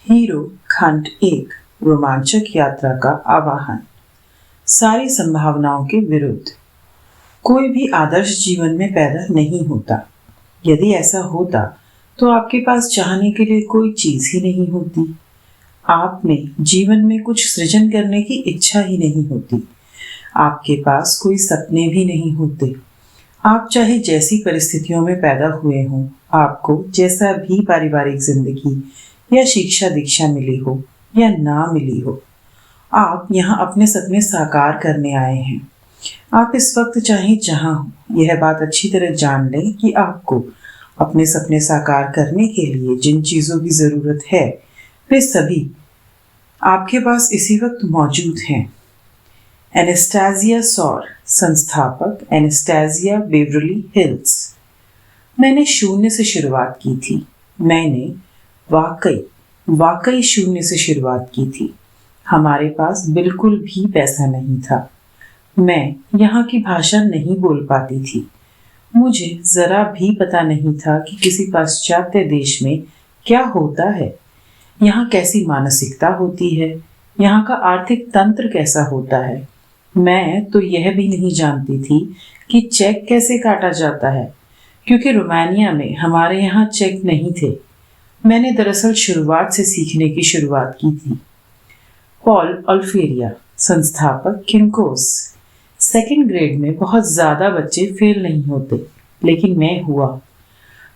Hero खंड 1 रोमांचक यात्रा का आवाहन। सारी संभावनाओं के विरुद्ध। कोई भी आदर्श जीवन में पैदा नहीं होता। यदि ऐसा होता तो आपके पास चाहने के लिए कोई चीज ही नहीं होती। आप में जीवन में कुछ सृजन करने की इच्छा ही नहीं होती। आपके पास कोई सपने भी नहीं होते। आप चाहे जैसी परिस्थितियों में पैदा हुए हों, आपको जैसा भी पारिवारिक जिंदगी या शिक्षा दीक्षा मिली हो या ना मिली हो, आप यहाँ अपने सपने साकार करने आए हैं। आप इस वक्त चाहे जहाँ हो, यह बात अच्छी तरह जान लें कि आपको अपने सपने साकार करने के लिए जिन चीजों की जरूरत है वे सभी आपके पास इसी वक्त मौजूद हैं। एनास्टेसिया सौर, संस्थापक एनास्टेसिया बेवरली हिल्स। मैंने शून्य से शुरुआत की थी। मैंने वाकई शून्य से शुरुआत की थी। हमारे पास बिल्कुल भी पैसा नहीं था। मैं यहाँ की भाषा नहीं बोल पाती थी। मुझे जरा भी पता नहीं था कि किसी पाश्चात्य देश में क्या होता है, यहाँ कैसी मानसिकता होती है, यहाँ का आर्थिक तंत्र कैसा होता है। मैं तो यह भी नहीं जानती थी कि चेक कैसे काटा जाता है, क्योंकि रोमानिया में हमारे यहाँ चेक नहीं थे। मैंने दरअसल शुरुआत से सीखने की शुरुआत की थी। पॉल अल्फेरिया, संस्थापक किंकोस। सेकंड ग्रेड में बहुत ज्यादा बच्चे फेल नहीं होते, लेकिन मैं हुआ।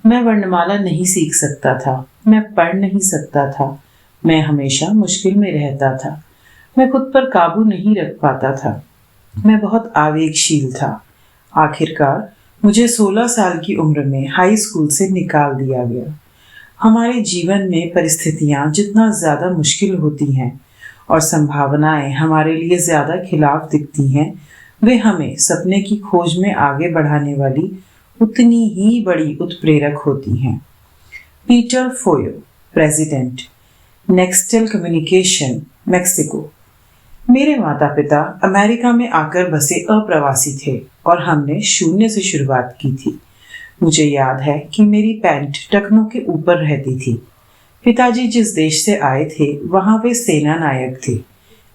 मैं वर्णमाला नहीं सीख सकता था, मैं पढ़ नहीं सकता था, मैं हमेशा मुश्किल में रहता था, मैं खुद पर काबू नहीं रख पाता था, मैं बहुत आवेगशील था। आखिरकार मुझे 16 साल की उम्र में हाई स्कूल से निकाल दिया गया। हमारे जीवन में परिस्थितियां जितना ज्यादा मुश्किल होती हैं और संभावनाएं हमारे लिए ज्यादा खिलाफ दिखती हैं, वे हमें सपने की खोज में आगे बढ़ाने वाली उतनी ही बड़ी उत्प्रेरक होती हैं। पीटर फोयो, प्रेसिडेंट, नेक्सटेल कम्युनिकेशन, मेक्सिको। मेरे माता पिता अमेरिका में आकर बसे अप्रवासी थे और हमने शून्य से शुरुआत की थी। मुझे याद है कि मेरी पैंट टखनों के ऊपर रहती थी। पिताजी जिस देश से आए थे वहां वे सेना नायक थे,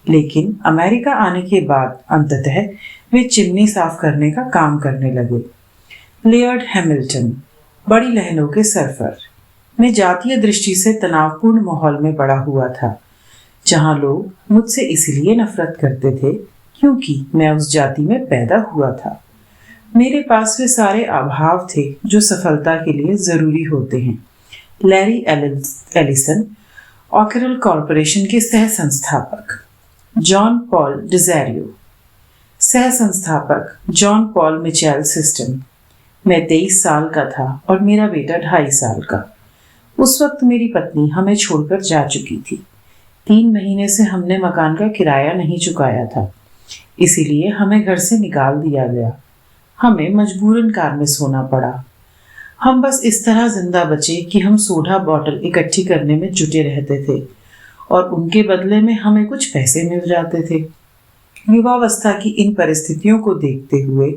लेकिन अमेरिका आने के बाद अंततः वे चिमनी साफ करने का काम करने लगे। लियर्ड हैमिल्टन, बड़ी लहरों के सरफर। मैं जातीय दृष्टि से तनावपूर्ण माहौल में बड़ा हुआ था, जहां लोग मुझसे इसलिए नफरत करते थे क्योंकि मैं उस जाति में पैदा हुआ था। मेरे पास वे सारे अभाव थे जो सफलता के लिए जरूरी होते हैं। लैरी एलिसन, ऑकरल कॉरपोरेशन के सह संस्थापक। जॉन पॉल डिज़ारियो, सह संस्थापक जॉन पॉल मिचेल सिस्टम। मैं 23 साल का था और मेरा बेटा 2.5 साल का। उस वक्त मेरी पत्नी हमें छोड़कर जा चुकी थी। 3 महीने से हमने मकान का किराया नहीं चुकाया था, इसीलिए हमें घर से निकाल दिया गया। हमें मजबूरन कार में सोना पड़ा। हम बस इस तरह जिंदा बचे कि हम सोडा बॉटल इकट्ठी करने में जुटे रहते थे और उनके बदले में हमें कुछ पैसे मिल जाते थे। युवावस्था की इन परिस्थितियों को देखते हुए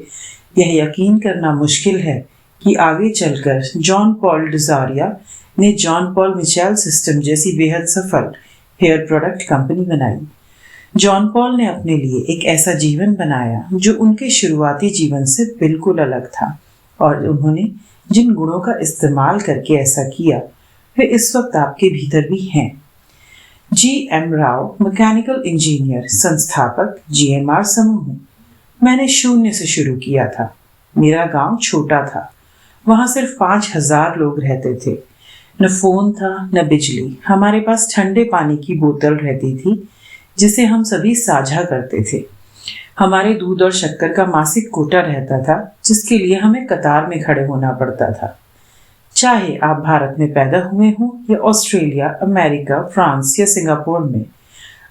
यह यकीन करना मुश्किल है कि आगे चलकर जॉन पॉल डिज़ारिया ने जॉन पॉल मिचेल सिस्टम जैसी बेहद सफल हेयर प्रोडक्ट कंपनी बनाई। जॉन पॉल ने अपने लिए एक ऐसा जीवन बनाया जो उनके शुरुआती जीवन से बिल्कुल अलग था, और उन्होंने जिन गुणों का इस्तेमाल करके ऐसा किया वे इस वक्त आपके भीतर भी हैं। जी.एम. राव, मैकेनिकल इंजीनियर, संस्थापक GMR समूह। मैंने शून्य से शुरू किया था। मेरा गांव छोटा था, वहां सिर्फ 5,000 लोग रहते थे। न फोन था न बिजली। हमारे पास ठंडे पानी की बोतल रहती थी जिसे हम सभी साझा करते थे। हमारे दूध और शक्कर का मासिक कोटा रहता था, जिसके लिए हमें कतार में खड़े होना पड़ता था। चाहे आप भारत में पैदा हुए हों या ऑस्ट्रेलिया, अमेरिका, फ्रांस या सिंगापुर में,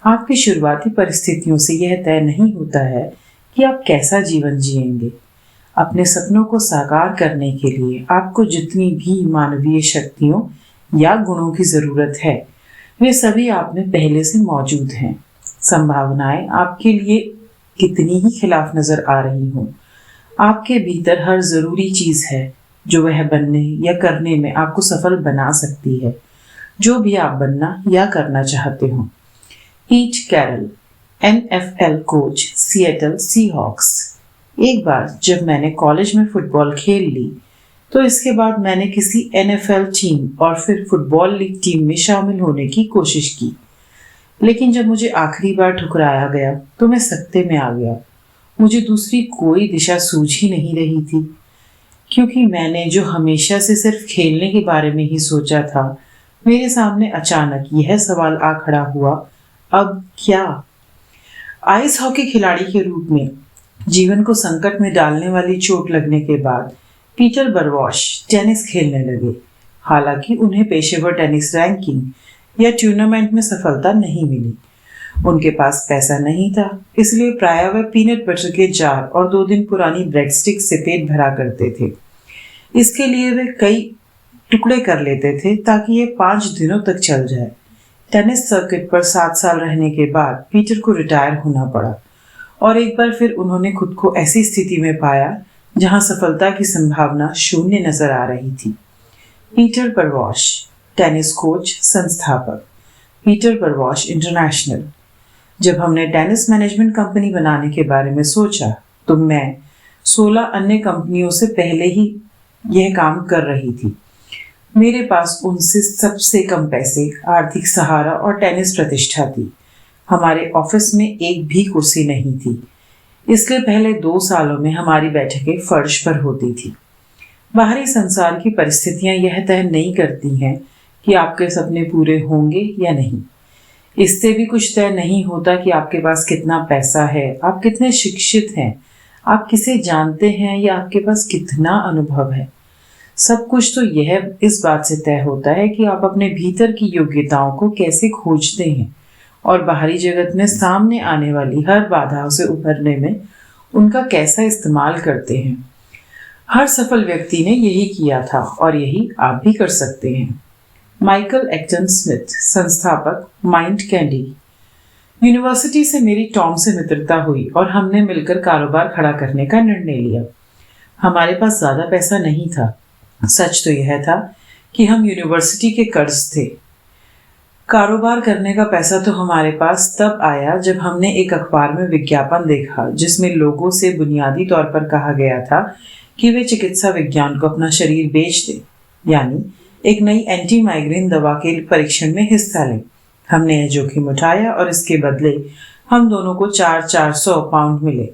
आपकी शुरुआती परिस्थितियों से यह तय नहीं होता है कि आप कैसा जीवन जिएंगे। अपने सपनों को साकार करने के लिए आपको जितनी भी मानवीय शक्तियों या गुणों की जरूरत है, वे सभी आप में पहले से मौजूद हैं। संभावनाएं आपके लिए कितनी ही खिलाफ नजर आ रही हों, आपके भीतर हर जरूरी चीज है जो वह बनने या करने में आपको सफल बना सकती है। जो भी आप बनना या करना चाहते हो। Pete Carroll, NFL coach, Seattle Seahawks. एक बार जब मैंने कॉलेज में फुटबॉल खेल ली तो इसके बाद मैंने किसी NFL टीम और फिर फुटबॉल लीग टीम में शामिल होने की कोशिश की, लेकिन जब मुझे आखिरी बार ठुकराया गया तो मैं सकते में आ गया। मुझे दूसरी कोई दिशा सूझ ही नहीं रही थी, क्योंकि मैंने जो हमेशा से सिर्फ खेलने के बारे में ही सोचा था, मेरे सामने अचानक यह सवाल आ खड़ा हुआ, अब क्या? आइस हॉकी खिलाड़ी के रूप में जीवन को संकट में डालने वाली चोट लगने के बाद पीटर बरवॉश टेनिस खेलने लगे। हालांकि उन्हें पेशेवर टेनिस रैंकिंग या टूर्नामेंट में सफलता नहीं मिली। उनके पास पैसा नहीं था, इसलिए प्रायः वे पीनट बटर के जार और 2 दिन पुरानी ब्रेड स्टिक से पेट भरा करते थे। इसके लिए वे कई टुकड़े कर लेते थे ताकि ये 5 दिनों तक चल जाए। टेनिस सर्किट पर 7 साल रहने के बाद पीटर को रिटायर होना पड़ा और एक बार फिर उन्होंने खुद को ऐसी स्थिति में पाया जहां सफलता की संभावना शून्य नजर आ रही थी। पीटर बरवॉश, टेनिस कोच, संस्थापक, पीटर बरवॉश इंटरनेशनल। जब हमने टेनिस मैनेजमेंट कंपनी बनाने के बारे में सोचा तो मैं 16 अन्य कंपनियों से पहले ही यह काम कर रही थी। मेरे पास उनसे सबसे कम पैसे, आर्थिक सहारा और टेनिस प्रतिष्ठा थी। हमारे ऑफिस में एक भी कुर्सी नहीं थी, इसलिए पहले 2 सालों में हमारी बैठकें फर्श पर होती थी। बाहरी संसार की परिस्थितियां यह तय नहीं करती हैं कि आपके सपने पूरे होंगे या नहीं। इससे भी कुछ तय नहीं होता कि आपके पास कितना पैसा है, आप कितने शिक्षित हैं, आप किसे जानते हैं या आपके पास कितना अनुभव है। सब कुछ तो यह इस बात से तय होता है कि आप अपने भीतर की योग्यताओं को कैसे खोजते हैं और बाहरी जगत में सामने आने वाली हर बाधाओं से उभरने में उनका कैसा इस्तेमाल करते हैं। हर सफल व्यक्ति ने यही किया था और यही आप भी कर सकते हैं। माइकल एक्टन स्मिथ, संस्थापक, माइंड कैंडी। यूनिवर्सिटी से मेरी टॉम से मित्रता हुई और हमने मिलकर कारोबार खड़ा करने का निर्णय लिया। हमारे पास ज्यादा पैसा नहीं था। सच तो यह था कि हम यूनिवर्सिटी के कर्ज थे। कारोबार करने का पैसा तो हमारे पास तब आया जब हमने एक अखबार में विज्ञापन देखा जिसमें लोगों से बुनियादी तौर पर कहा गया था कि वे चिकित्सा विज्ञान को अपना शरीर बेच दें, यानी एक नई एंटी माइग्रेन दवा के परीक्षण में हिस्सा लें। हमने यह जोखिम उठाया और इसके बदले हम दोनों को 400 पाउंड मिले।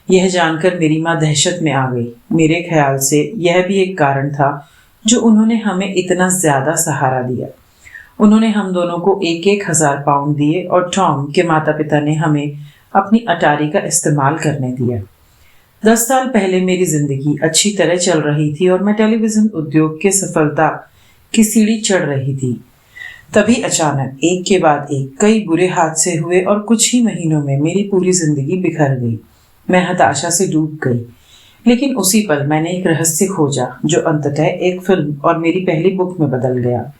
यह जानकर मेरी माँ दहशत में आ गई। मेरे ख्याल से यह भी एक कारण था जो उन्होंने हमें इतना ज्यादा सहारा दिया। उन्होंने हम दोनों को 1,000 पाउंड दिए और टॉम के माता पिता ने हमें अपनी अटारी का इस्तेमाल करने दिया। 10 साल पहले मेरी जिंदगी अच्छी तरह चल रही थी और मैं टेलीविजन उद्योग के सफलता की सीढ़ी चढ़ रही थी। तभी अचानक एक के बाद एक कई बुरे हादसे हुए और कुछ ही महीनों में मेरी पूरी जिंदगी बिखर गई। मैं हताशा से डूब गई, लेकिन उसी पल मैंने एक रहस्य खोजा जो अंततः एक फिल्म और मेरी पहली बुक में बदल गया।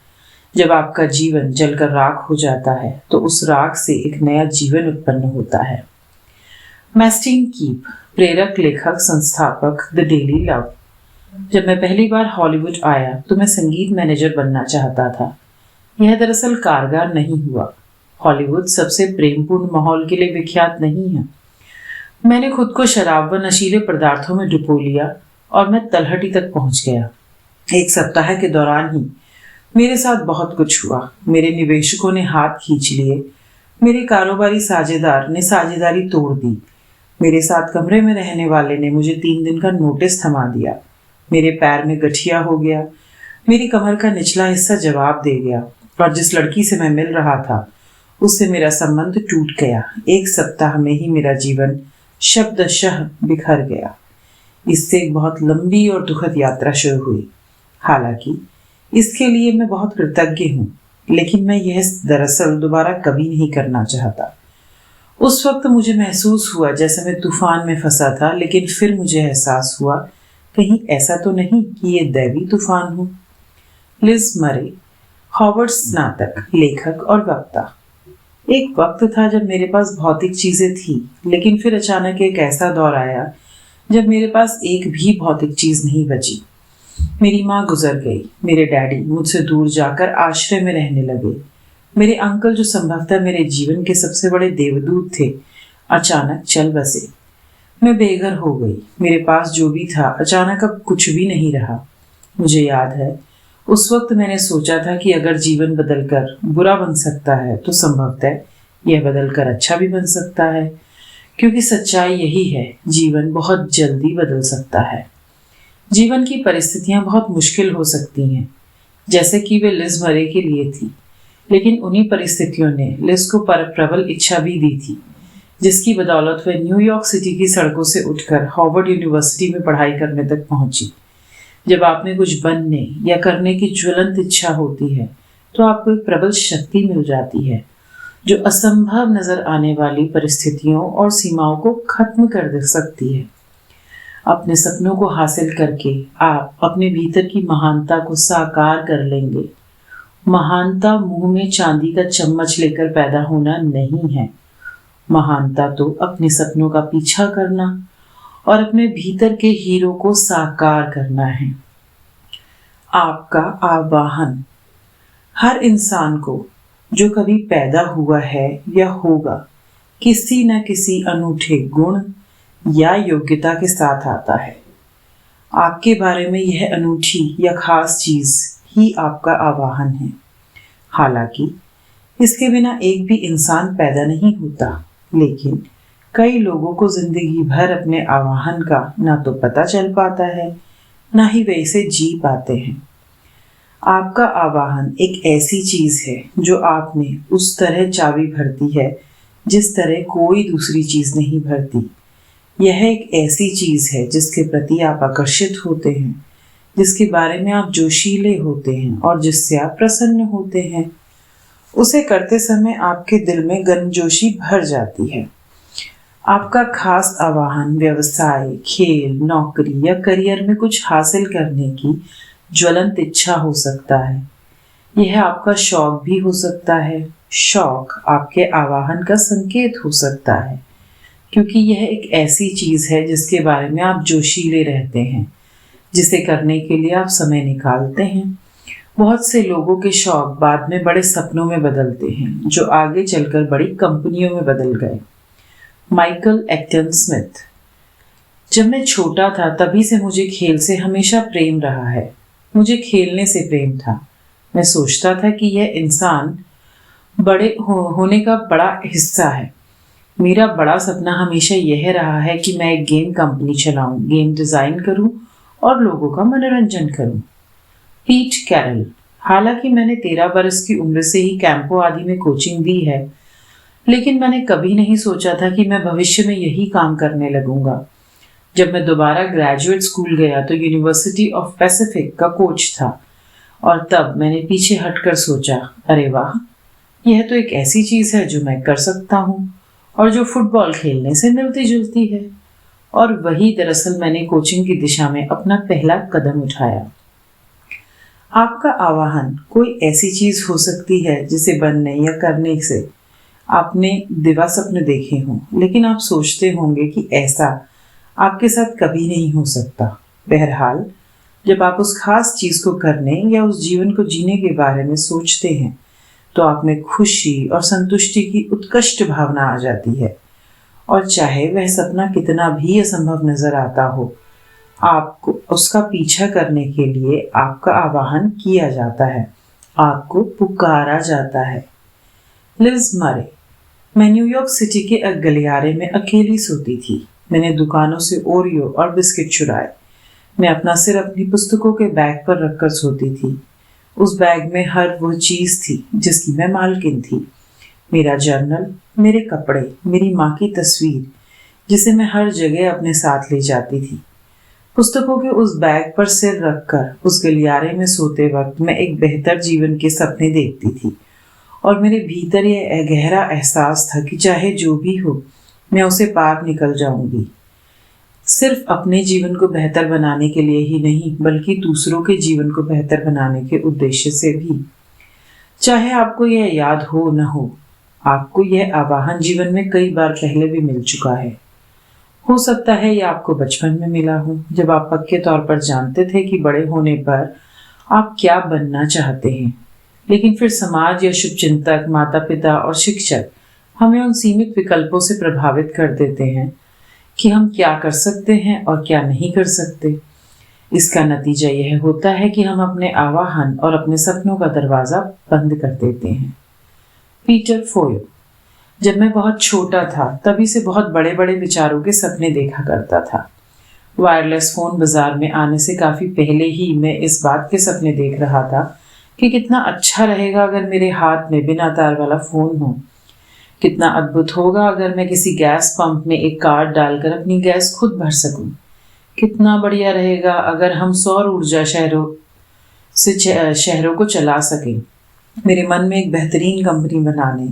जब आपका जीवन जलकर राख हो जाता है तो उस राख से एक नया जीवन उत्पन्न होता है। मैस्टीन कीप, प्रेरक, लेखक, संस्थापक, द डेली लव। जब मैं पहली बार हॉलीवुड आया तो मैं संगीत मैनेजर बनना चाहता था। यह दरअसल कारगर नहीं हुआ। हॉलीवुड सबसे प्रेमपूर्ण माहौल के लिए विख्यात नहीं है। मैंने खुद को शराब व नशीले पदार्थों में डुबो लिया और मैं तलहटी तक पहुंच गया। 1 सप्ताह के दौरान ही मेरे साथ बहुत कुछ हुआ। मेरे निवेशकों ने हाथ खींच लिए। मेरे कारोबारी साझेदार ने साझेदारी तोड़ दी। मेरे साथ कमरे में रहने वाले ने मुझे 3 दिन का नोटिस थमा दिया। मेरे पैर में गठिया हो गया। मेरी कमर का निचला हिस्सा जवाब दे गया और जिस लड़की से मैं मिल रहा था उससे मेरा संबंध टूट गया। 1 सप्ताह में ही मेरा जीवन शब्दशः बिखर गया। इससे एक बहुत लंबी और दुखद यात्रा शुरू हुई। हालांकि इसके लिए मैं बहुत कृतज्ञ हूँ, लेकिन मैं यह दरअसल दोबारा कभी नहीं करना चाहता। उस वक्त मुझे महसूस हुआ जैसे मैं तूफान में फंसा था, लेकिन फिर मुझे एहसास हुआ कहीं ऐसा तो नहीं कि ये दैवी तूफान हो। लिज मरे, हॉवर्ड स्नातक, लेखक और वक्ता। एक वक्त था जब मेरे पास भौतिक चीजें थी, लेकिन फिर अचानक एक ऐसा दौर आया जब मेरे पास एक भी भौतिक चीज नहीं बची। मेरी माँ गुजर गई। मेरे डैडी मुझसे दूर जाकर आश्रय में रहने लगे। मेरे अंकल, जो संभवतः मेरे जीवन के सबसे बड़े देवदूत थे, अचानक चल बसे। मैं बेघर हो गई। मेरे पास जो भी था अचानक अब कुछ भी नहीं रहा। मुझे याद है, उस वक्त मैंने सोचा था कि अगर जीवन बदलकर बुरा बन सकता है तो संभवतः यह बदलकर अच्छा भी बन सकता है, क्योंकि सच्चाई यही है, जीवन बहुत जल्दी बदल सकता है। जीवन की परिस्थितियां बहुत मुश्किल हो सकती हैं, जैसे कि वे लिज मरे के लिए थी, लेकिन उन्हीं परिस्थितियों ने लिज को प्रबल इच्छा भी दी थी, जिसकी बदौलत वह न्यूयॉर्क सिटी की सड़कों से उठकर हार्वर्ड यूनिवर्सिटी में पढ़ाई करने तक पहुंची। जब आप में कुछ बनने या करने की ज्वलंत इच्छा होती है तो आपको एक प्रबल शक्ति मिल जाती है, जो असंभव नजर आने वाली परिस्थितियों और सीमाओं को खत्म कर दे सकती है। अपने सपनों को हासिल करके आप अपने भीतर की महानता को साकार कर लेंगे। महानता मुंह में चांदी का चम्मच लेकर पैदा होना नहीं है। महानता तो अपने सपनों का पीछा करना और अपने भीतर के हीरो को साकार करना है। आपका आवाहन। हर इंसान को, जो कभी पैदा हुआ है या होगा, किसी न किसी अनूठे गुण या योग्यता के साथ आता है। आपके बारे में यह अनूठी या खास चीज ही आपका आवाहन है। हालांकि इसके बिना एक भी इंसान पैदा नहीं होता, लेकिन कई लोगों को जिंदगी भर अपने आवाहन का ना तो पता चल पाता है, ना ही वे इसे जी पाते हैं। आपका आवाहन एक ऐसी चीज है जो आप में उस तरह चाबी भरती है जिस तरह कोई दूसरी चीज नहीं भरती। यह एक ऐसी चीज है जिसके प्रति आप आकर्षित होते हैं, जिसके बारे में आप जोशीले होते हैं और जिससे आप प्रसन्न होते हैं। उसे करते समय आपके दिल में गर्मजोशी भर जाती है। आपका खास आवाहन व्यवसाय, खेल, नौकरी या करियर में कुछ हासिल करने की ज्वलंत इच्छा हो सकता है। यह आपका शौक भी हो सकता है। शौक आपके आवाहन का संकेत हो सकता है, क्योंकि यह एक ऐसी चीज है जिसके बारे में आप जोशीले रहते हैं, जिसे करने के लिए आप समय निकालते हैं। बहुत से लोगों के शौक बाद में बड़े सपनों में बदलते हैं, जो आगे चलकर बड़ी कंपनियों में बदल गए। Michael Acton Smith. जब मैं छोटा था तभी से मुझे खेल से हमेशा प्रेम रहा है। मुझे खेलने से प्रेम था। मैं सोचता था कि यह इंसान होने का बड़ा हिस्सा है। मेरा बड़ा सपना हमेशा यह रहा है कि मैं एक गेम कंपनी चलाऊं, गेम डिजाइन करूं और लोगों का मनोरंजन करूं। पीट कैरल। हालांकि मैंने 13 बरस की उम्र से ही कैंपों आदि में कोचिंग दी है, लेकिन मैंने कभी नहीं सोचा था कि मैं भविष्य में यही काम करने लगूंगा। जब मैं दोबारा ग्रेजुएट स्कूल गया तो यूनिवर्सिटी ऑफ पैसिफिक का कोच था, और तब मैंने पीछे हटकर सोचा, अरे वाह, यह तो एक ऐसी चीज है जो मैं कर सकता हूँ और जो फुटबॉल खेलने से मिलती जुलती है। और वही दरअसल मैंने कोचिंग की दिशा में अपना पहला कदम उठाया। आपका आवाहन कोई ऐसी चीज हो सकती है जिसे बनने या करने से आपने दिवा सपने देखे हों, लेकिन आप सोचते होंगे कि ऐसा आपके साथ कभी नहीं हो सकता। बहरहाल, जब आप उस खास चीज को करने या उस जीवन को जीने के बारे में सोचते हैं तो आप में खुशी और संतुष्टि की उत्कृष्ट भावना आ जाती है। और चाहे वह सपना कितना भी असंभव नजर आता हो, आपको उसका पीछा करने के लिए आपका आवाहन किया जाता है, आपको पुकारा जाता है। लिज मरे। मैं न्यूयॉर्क सिटी के एक गलियारे में अकेली सोती थी। मैंने दुकानों से ओरियो और बिस्किट चुराए। मैं अपना सिर अपनी पुस्तकों के बैग पर रखकर सोती थी। उस बैग में हर वो चीज थी जिसकी मैं मालकिन थी। मेरा जर्नल, मेरे कपड़े, मेरी माँ की तस्वीर, जिसे मैं हर जगह अपने साथ ले जाती थी। पुस्तकों के उस बैग पर सिर रखकर उस गलियारे में सोते वक्त मैं एक बेहतर जीवन के सपने देखती थी, और मेरे भीतर यह गहरा एहसास था कि चाहे जो भी हो, मैं उसे पार निकल जाऊंगी। सिर्फ अपने जीवन को बेहतर बनाने के लिए ही नहीं, बल्कि दूसरों के जीवन को बेहतर बनाने के उद्देश्य से भी। चाहे आपको यह याद हो न हो, आपको यह आवाहन जीवन में कई बार पहले भी मिल चुका है। हो सकता है ये आपको बचपन में मिला हो, जब आप पक्के तौर पर जानते थे कि बड़े होने पर आप क्या बनना चाहते हैं। लेकिन फिर समाज या शुभचिंतक, माता पिता और शिक्षक हमें उन सीमित विकल्पों से प्रभावित कर देते हैं कि हम क्या कर सकते हैं और क्या नहीं कर सकते। इसका नतीजा यह होता है कि हम अपने आवाहन और अपने सपनों का दरवाजा बंद कर देते हैं। पीटर फोयो। जब मैं बहुत छोटा था तभी से बहुत बड़े बड़े विचारों के सपने देखा करता था। वायरलेस फोन बाजार में आने से काफी पहले ही मैं इस बात के सपने देख रहा था कि कितना अच्छा रहेगा अगर मेरे हाथ में बिना तार वाला फोन हो। कितना अद्भुत होगा अगर मैं किसी गैस पंप में एक कार्ड डालकर अपनी गैस खुद भर सकूं। कितना बढ़िया रहेगा अगर हम सौर ऊर्जा शहरों को चला सकें। मेरे मन में एक बेहतरीन कंपनी बनाने,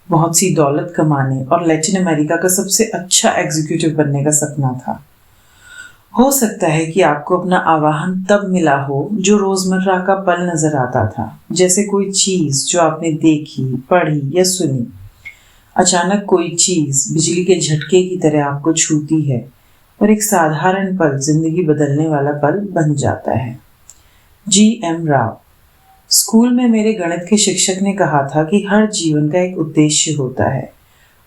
बहुत सी दौलत कमाने और लैटिन अमेरिका का सबसे अच्छा एग्जीक्यूटिव बनने का सपना था। हो सकता है कि आपको अपना आवाहन तब मिला हो जो रोजमर्रा का पल नजर आता था, जैसे कोई चीज जो आपने देखी, पढ़ी या सुनी। अचानक कोई चीज बिजली के झटके की तरह आपको छूती है और एक साधारण पल जिंदगी बदलने वाला पल बन जाता है। G.M. राव। स्कूल में मेरे गणित के शिक्षक ने कहा था कि हर जीवन का एक उद्देश्य होता है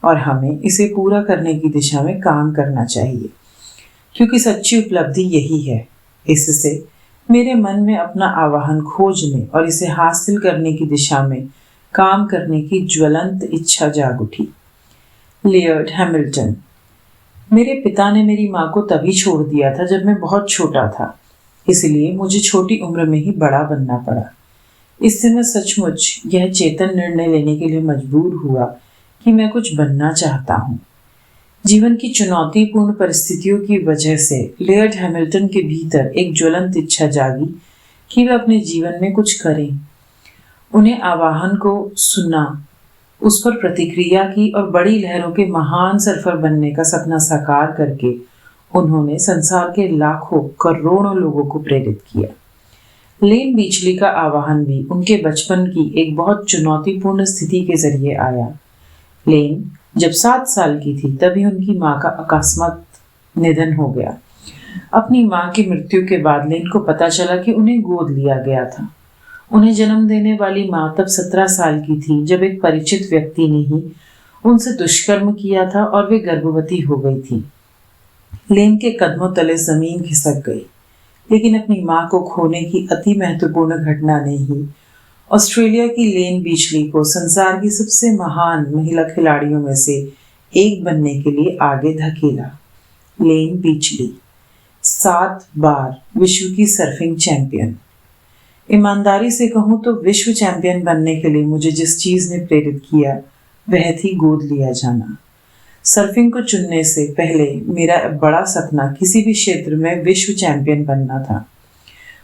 और हमें इसे पूरा करने की दिशा में काम करना चाहिए, क्योंकि सच्ची उपलब्धि यही है। इससे मेरे मन में अपना आवाहन खोजने और इसे हासिल करने की दिशा में काम करने की ज्वलंत इच्छा जाग उठी। Layered Hamilton. मेरे पिता ने मेरी माँ को तभी छोड़ दिया था जब मैं बहुत छोटा था, इसलिए मुझे छोटी उम्र में ही बड़ा बनना पड़ा। इससे मैं सचमुच यह चेतन निर्णय लेने के लिए मजबूर हुआ कि मैं कुछ बनना चाहता हूँ। जीवन की चुनौतीपूर्ण परिस्थितियों की वजह से लेयर्ड हैमिल्टन के भीतर एक ज्वलंत इच्छा जागी कि वे अपने जीवन में कुछ करें। उन्हें आवाहन को सुना, उस पर प्रतिक्रिया की और बड़ी लहरों के महान सर्फर बनने का सपना साकार करके उन्होंने संसार के लाखों करोड़ों लोगों को प्रेरित किया। लेन बीचली का आवाहन भी उनके बचपन की एक बहुत चुनौतीपूर्ण स्थिति के जरिए आया। लेन जब 7 साल की थी तभी उनकी माँ का अकस्मात निधन हो गया। अपनी माँ की मृत्यु के बाद लेन को पता चला कि उन्हें गोद लिया गया था। उन्हें जन्म देने वाली माँ तब 17 साल की थी जब एक परिचित व्यक्ति ने ही उनसे दुष्कर्म किया था और वे गर्भवती हो गई थी। लेन के कदमों तले जमीन खिसक गई, लेकिन अपनी माँ को खोने की अति महत्वपूर्ण घटना ने ही ऑस्ट्रेलिया की लेन बीचली को संसार की सबसे महान महिला खिलाड़ियों में से एक बनने के लिए आगे धकेला। लेन बीचली 7 बार विश्व की सर्फिंग चैंपियन। ईमानदारी से कहूँ तो विश्व चैंपियन बनने के लिए मुझे जिस चीज ने प्रेरित किया वह थी गोद लिया जाना। सर्फिंग को चुनने से पहले मेरा बड़ा सपना किसी भी क्षेत्र में विश्व चैंपियन बनना था।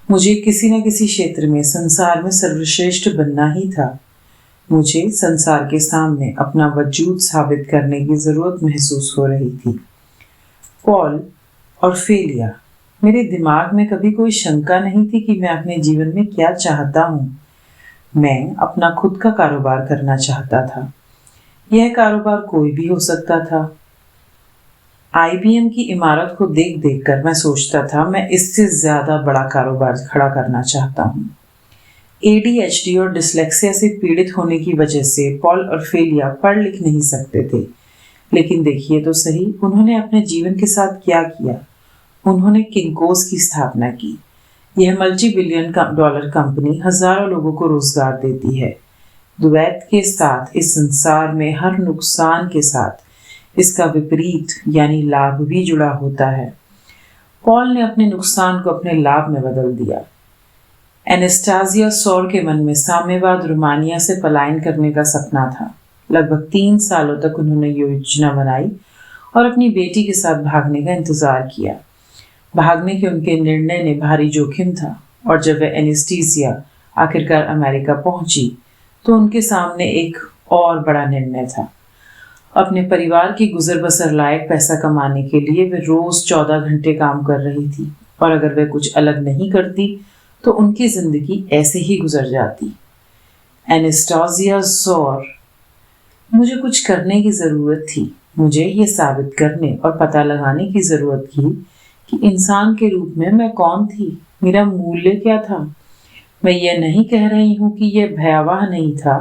मुझे किसी न किसी क्षेत्र में संसार में सर्वश्रेष्ठ बनना ही था। मुझे संसार के सामने अपना वजूद साबित करने की जरूरत महसूस हो रही थी। पॉल और फेलिया। मेरे दिमाग में कभी कोई शंका नहीं थी कि मैं अपने जीवन में क्या चाहता हूँ। मैं अपना खुद का कारोबार करना चाहता था। यह कारोबार कोई भी हो सकता था। IBM की इमारत को देख देख कर मैं सोचता था मैं इससे ज्यादा बड़ा कारोबार खड़ा करना चाहता हूँ। ADHD और डिसलेक्सिया से पीड़ित होने की वजह से पॉल और फेलिया पढ़ लिख नहीं सकते थे, लेकिन देखिए तो सही उन्होंने अपने जीवन के साथ क्या किया। उन्होंने किंकोस की स्थापना की। यह $multi-billion कंपनी हजारों लोगों को रोजगार देती है। द्वैत के साथ इस संसार में हर नुकसान के साथ इसका विपरीत यानी लाभ भी जुड़ा होता है। पॉल ने अपने नुकसान को अपने लाभ में बदल दिया। एनास्टासिया सौर के मन में साम्यवाद रोमानिया से पलायन करने का सपना था। लगभग 3 सालों तक उन्होंने योजना बनाई और अपनी बेटी के साथ भागने का इंतजार किया। भागने के उनके निर्णय ने भारी जोखिम था और जब वह एनास्टेसिया आखिरकार अमेरिका पहुंची तो उनके सामने एक और बड़ा निर्णय था। अपने परिवार की गुजर बसर लायक पैसा कमाने के लिए वे रोज 14 घंटे काम कर रही थी और अगर वे कुछ अलग नहीं करती तो उनकी जिंदगी ऐसे ही गुजर जाती। एनास्टेसिया सौर। मुझे कुछ करने की जरूरत थी। मुझे ये साबित करने और पता लगाने की जरूरत थी कि इंसान के रूप में मैं कौन थी, मेरा मूल्य क्या था। मैं यह नहीं कह रही हूं कि यह भयावह नहीं था,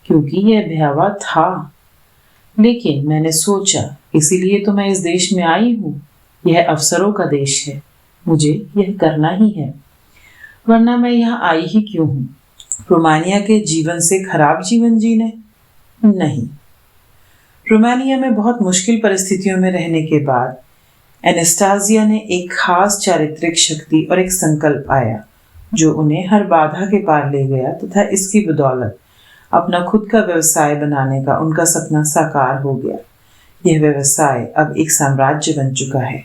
क्योंकि यह भयावह था। लेकिन मैंने सोचा, इसीलिए तो मैं इस देश में आई हूँ। यह अवसरों का देश है, मुझे यह करना ही है, वरना मैं यहाँ आई ही क्यों हूँ? रोमानिया के जीवन से खराब जीवन जीने? नहीं। रोमानिया में बहुत मुश्किल परिस्थितियों में रहने के बाद एनास्तासिया ने एक खास चारित्रिक शक्ति और एक संकल्प आया जो उन्हें हर बाधा के पार ले गया, तथा इसकी बदौलत अपना खुद का व्यवसाय बनाने का उनका सपना साकार हो गया। यह व्यवसाय अब एक साम्राज्य बन चुका है,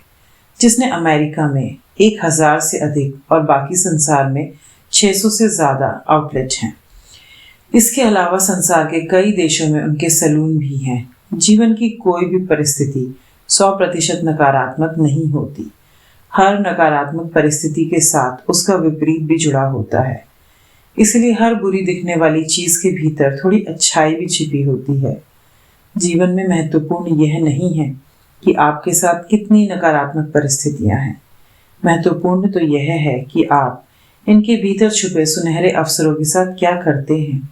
जिसने अमेरिका में 1000 से अधिक और बाकी संसार में 600 से ज्यादा आउटलेट हैं। इसके अलावा संसार के कई देशों में उनके सैलून भी हैं। जीवन की कोई भी परिस्थिति 100% नकारात्मक नहीं होती। हर नकारात्मक परिस्थिति के साथ उसका विपरीत भी जुड़ा होता है। इसलिए हर बुरी दिखने वाली चीज के भीतर थोड़ी अच्छाई भी छिपी होती है। जीवन में महत्वपूर्ण यह नहीं है कि आपके साथ कितनी नकारात्मक परिस्थितियां हैं। महत्वपूर्ण तो यह है कि आप इनके भीतर छुपे सुनहरे अवसरों के साथ क्या करते हैं।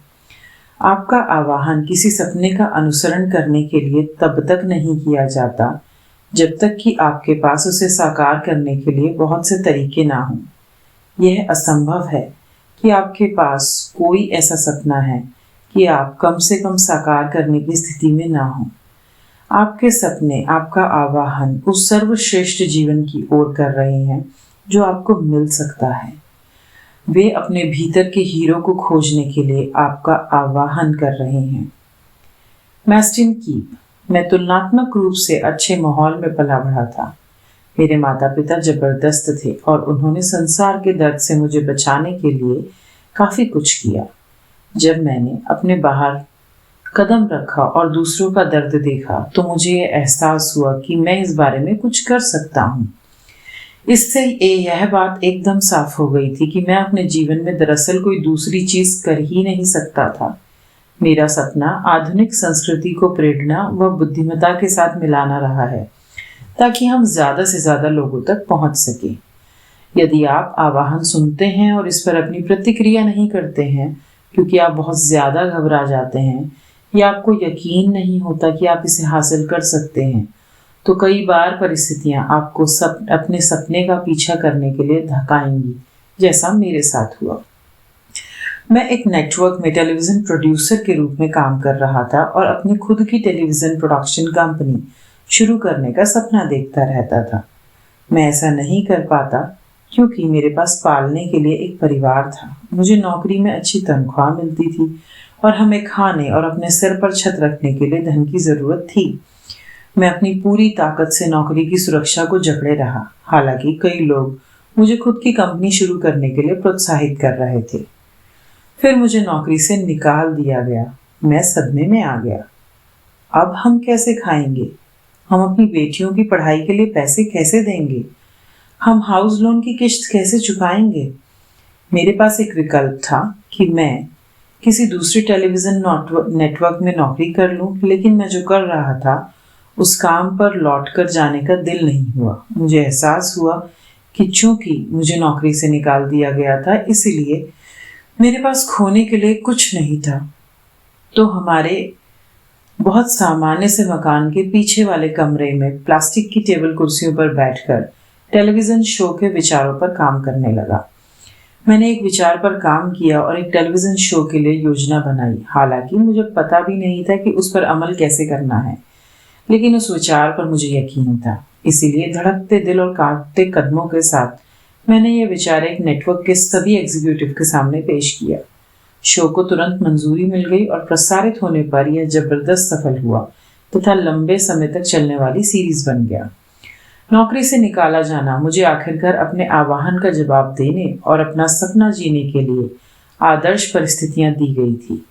आपका आवाहन किसी सपने का अनुसरण करने के लिए तब तक नहीं किया जाता जब तक कि आपके पास उसे साकार करने के लिए बहुत से तरीके ना हों। यह असंभव है कि आपके पास कोई ऐसा सपना है कि आप कम से कम साकार करने की स्थिति में ना हो। आपके सपने आपका आवाहन उस सर्वश्रेष्ठ जीवन की ओर कर रहे हैं जो आपको मिल सकता है। वे अपने भीतर के हीरो को खोजने के लिए आपका आवाहन कर रहे हैं। मैस्टिन कीप। मैं तुलनात्मक रूप से अच्छे माहौल में पला बढ़ा था। मेरे माता पिता जबरदस्त थे और उन्होंने संसार के दर्द से मुझे बचाने के लिए काफी कुछ किया। जब मैंने अपने बाहर कदम रखा और दूसरों का दर्द देखा तो मुझे ये एहसास हुआ कि मैं इस बारे में कुछ कर सकता हूँ। इससे यह बात एकदम साफ हो गई थी कि मैं अपने जीवन में दरअसल कोई दूसरी चीज कर ही नहीं सकता था। मेरा सपना आधुनिक संस्कृति को प्रेरणा व बुद्धिमत्ता के साथ मिलाना रहा है, ताकि हम ज्यादा से ज्यादा लोगों तक पहुंच सके। यदि आप आवाहन सुनते हैं और इस पर अपनी प्रतिक्रिया नहीं करते हैं क्योंकि आप बहुत ज्यादा घबरा जाते हैं या आपको यकीन नहीं होता कि आप इसे हासिल कर सकते हैं, तो कई बार परिस्थितियां आपको अपने सपने का पीछा करने के लिए धकाएंगी, जैसा मेरे साथ हुआ। मैं एक नेटवर्क में टेलीविजन प्रोड्यूसर के रूप में काम कर रहा था और अपनी खुद की टेलीविजन प्रोडक्शन कंपनी शुरू करने का सपना देखता रहता था। मैं ऐसा नहीं कर पाता क्योंकि मेरे पास पालने के लिए एक परिवार था। मुझे नौकरी में अच्छी तनख्वाह मिलती थी और हमें खाने और अपने सिर पर छत रखने के लिए धन की जरूरत थी। मैं अपनी पूरी ताकत से नौकरी की सुरक्षा को जकड़े रहा। हालांकि कई लोग मुझे खुद की कंपनी शुरू करने के लिए प्रोत्साहित कर रहे थे। फिर मुझे नौकरी से निकाल दिया गया। मैं सदमे में आ गया। अब हम कैसे खाएंगे? हम अपनी बेटियों की पढ़ाई के लिए पैसे कैसे देंगे? हम हाउस लोन की किश्त कैसे चुकाएंगे? मेरे पास एक विकल्प था कि मैं किसी दूसरे टेलीविजन नेटवर्क में नौकरी कर लूं, लेकिन मैं जो कर रहा था उस काम पर लौटकर जाने का दिल नहीं हुआ। मुझे एहसास हुआ कि चूंकि मुझे नौकरी से निकाल दिया गया था, इसलिए मेरे पास खोने के लिए कुछ नहीं था। तो हमारे बहुत सामान्य से मकान के पीछे वाले कमरे में प्लास्टिक की टेबल कुर्सियों पर बैठकर टेलीविजन शो के विचारों पर काम करने लगा। मैंने एक विचार पर काम किया और एक टेलीविजन शो के लिए योजना बनाई। हालांकि मुझे पता भी नहीं था कि उस पर अमल कैसे करना है, लेकिन उस विचार पर मुझे यकीन था। इसीलिए धड़कते दिल और कांपते कदमों के साथ मैंने यह विचार एक नेटवर्क के सभी एग्जीक्यूटिव के सामने पेश किया। शो को तुरंत मंजूरी मिल गई और प्रसारित होने पर यह जबरदस्त सफल हुआ तथा लंबे समय तक चलने वाली सीरीज बन गया। नौकरी से निकाला जाना मुझे आखिरकार अपने आवाहन का जवाब देने और अपना सपना जीने के लिए आदर्श परिस्थितियां दी गई थी,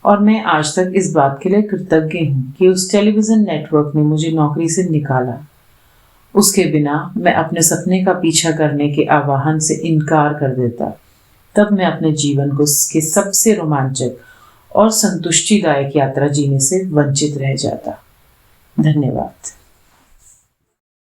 और मैं आज तक इस बात के लिए कृतज्ञ हूँ कि उस टेलीविजन नेटवर्क ने मुझे नौकरी से निकाला। उसके बिना मैं अपने सपने का पीछा करने के आवाहन से इनकार कर देता। तब मैं अपने जीवन को के सबसे रोमांचक और संतुष्टिदायक यात्रा जीने से वंचित रह जाता। धन्यवाद।